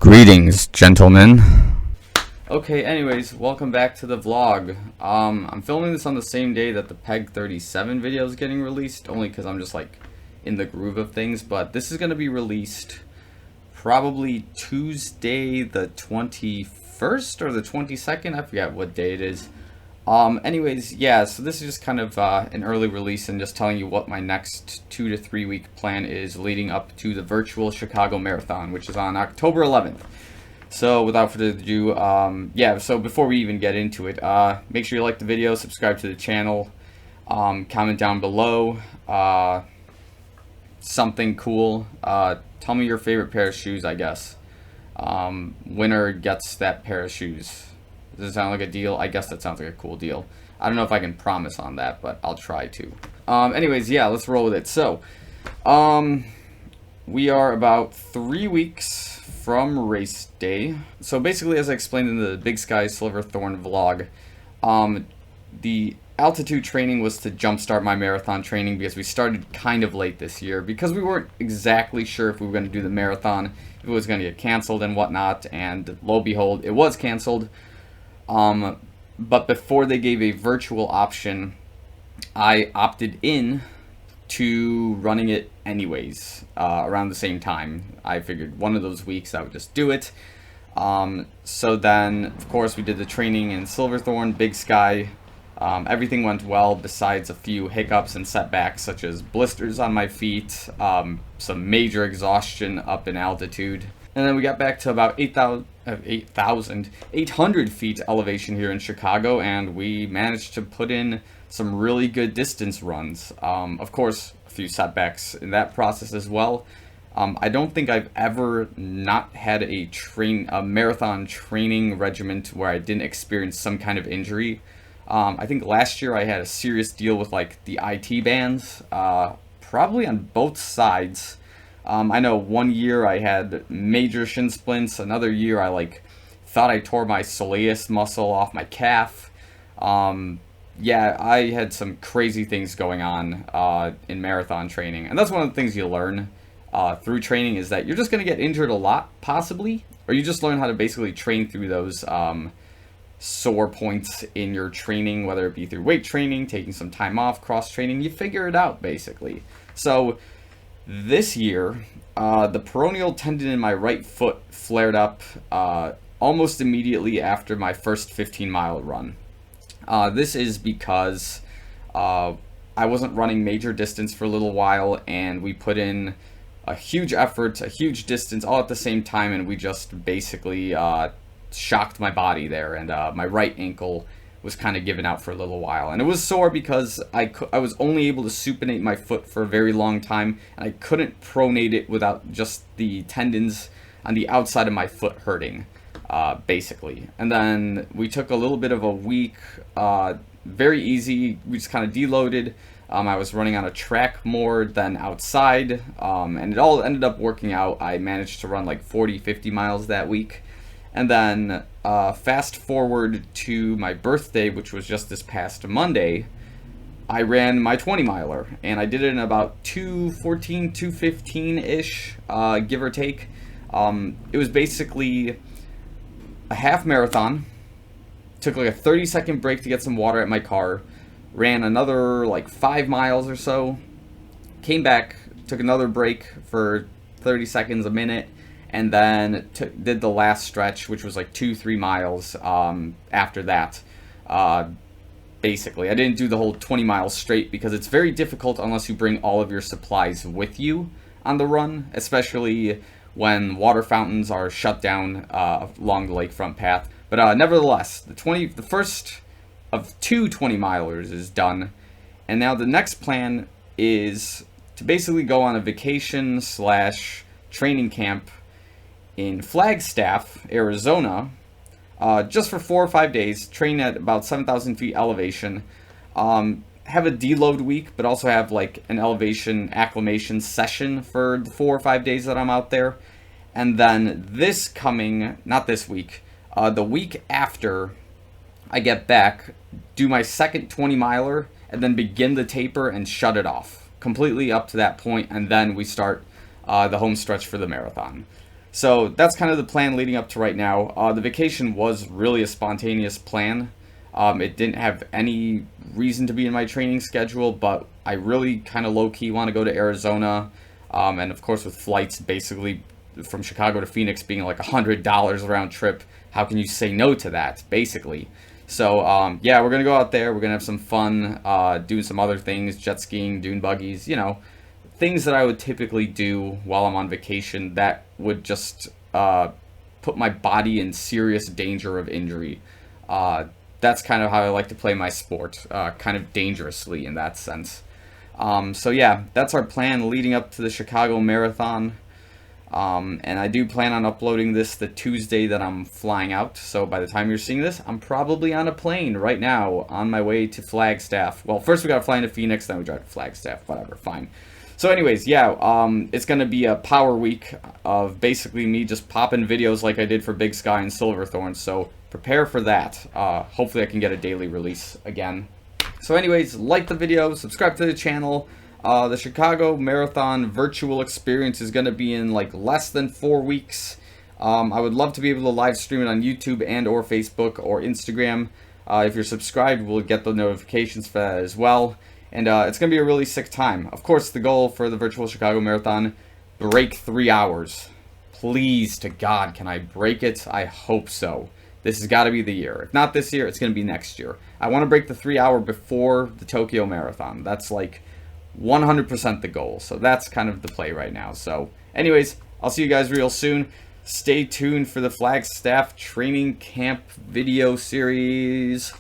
Greetings, gentlemen. Okay, anyways, welcome back to the vlog. I'm filming this on the same day that the PEG 37 video is getting released, only because I'm just like in the groove of things, but this is going to be released probably Tuesday the 21st or the 22nd, I forget what day it is. Anyways, yeah, so this is just kind of an early release and just telling you what my next 2 to 3 week plan is leading up to the virtual Chicago Marathon, which is on October 11th. So without further ado, yeah, so before we even get into it, make sure you like the video, subscribe to the channel, comment down below, something cool, tell me your favorite pair of shoes, I guess. Winner gets that pair of shoes. Does it sound like a deal? I guess that sounds like a cool deal. I don't know if I can promise on that, but I'll try to. Anyways, yeah, let's roll with it. So, we are about 3 weeks from race day. So basically, as I explained in the Big Sky Silverthorne vlog, the altitude training was to jumpstart my marathon training because we started kind of late this year because we weren't exactly sure if we were going to do the marathon, if it was going to get canceled and whatnot, and lo and behold, it was canceled. But before they gave a virtual option, I opted in to running it anyways, around the same time. I figured one of those weeks I would just do it. So then, of course, we did the training in Silverthorne, Big Sky. Everything went well besides a few hiccups and setbacks, such as blisters on my feet, some major exhaustion up in altitude. And then we got back to about 8,800 feet elevation here in Chicago, and we managed to put in some really good distance runs. Of course, a few setbacks in that process as well. I don't think I've ever not had a marathon training regimen where I didn't experience some kind of injury. I think last year I had a serious deal with like the IT bands, probably on both sides. I know one year I had major shin splints. Another year I thought I tore my soleus muscle off my calf. Yeah, I had some crazy things going on in marathon training. And that's one of the things you learn through training, is that you're just going to get injured a lot, possibly. Or you just learn how to basically train through those sore points in your training, whether it be through weight training, taking some time off, cross training. You figure it out, basically. So this year, the peroneal tendon in my right foot flared up almost immediately after my first 15-mile run. This is because I wasn't running major distance for a little while, and we put in a huge effort, a huge distance, all at the same time, and we just basically shocked my body there, and my right ankle was kind of given out for a little while. And it was sore because I was only able to supinate my foot for a very long time, and I couldn't pronate it without just the tendons on the outside of my foot hurting, basically. And then we took a little bit of a week, very easy. We just kind of deloaded. I was running on a track more than outside, and it all ended up working out. I managed to run like 40, 50 miles that week. And then fast forward to my birthday, which was just this past Monday, I ran my 20-miler, and I did it in about 2:14, 2:15-ish, give or take. It was basically a half marathon. Took like a 30-second break to get some water at my car. Ran another like 5 miles or so. Came back, took another break for 30 seconds, a minute. And then did the last stretch, which was like 2-3 miles after that. Basically, I didn't do the whole 20 miles straight because it's very difficult unless you bring all of your supplies with you on the run, especially when water fountains are shut down along the lakefront path. But nevertheless, the first of 2 20-milers is done, and now the next plan is to basically go on a vacation / training camp in Flagstaff, Arizona, just for 4 or 5 days, train at about 7,000 feet elevation, have a deload week, but also have like an elevation acclimation session for the 4 or 5 days that I'm out there. And then not this week, the week after I get back, do my second 20-miler, and then begin the taper and shut it off completely up to that point, and then we start the home stretch for the marathon. So that's kind of the plan leading up to right now. The vacation was really a spontaneous plan. It didn't have any reason to be in my training schedule, but I really kind of low-key want to go to Arizona. And of course with flights basically from Chicago to Phoenix being like $100 round trip, how can you say no to that, basically? So yeah, we're going to go out there. We're going to have some fun, doing some other things, jet skiing, dune buggies, things that I would typically do while I'm on vacation that would just put my body in serious danger of injury. That's kind of how I like to play my sport, kind of dangerously in that sense. So yeah, that's our plan leading up to the Chicago Marathon. And I do plan on uploading this the Tuesday that I'm flying out. So by the time you're seeing this, I'm probably on a plane right now on my way to Flagstaff. Well, first we got to fly into Phoenix, then we drive to Flagstaff. Whatever, fine. So anyways, yeah, it's going to be a power week of basically me just popping videos like I did for Big Sky and Silverthorne. So prepare for that. Hopefully I can get a daily release again. So anyways, like the video, subscribe to the channel. The Chicago Marathon virtual experience is going to be in like less than 4 weeks. I would love to be able to live stream it on YouTube and or Facebook or Instagram. If you're subscribed, we'll get the notifications for that as well. And it's going to be a really sick time. Of course, the goal for the virtual Chicago Marathon, break 3 hours. Please to God, can I break it? I hope so. This has got to be the year. If not this year, it's going to be next year. I want to break the 3 hour before the Tokyo Marathon. That's like 100% the goal. So that's kind of the play right now. So anyways, I'll see you guys real soon. Stay tuned for the Flagstaff training camp video series.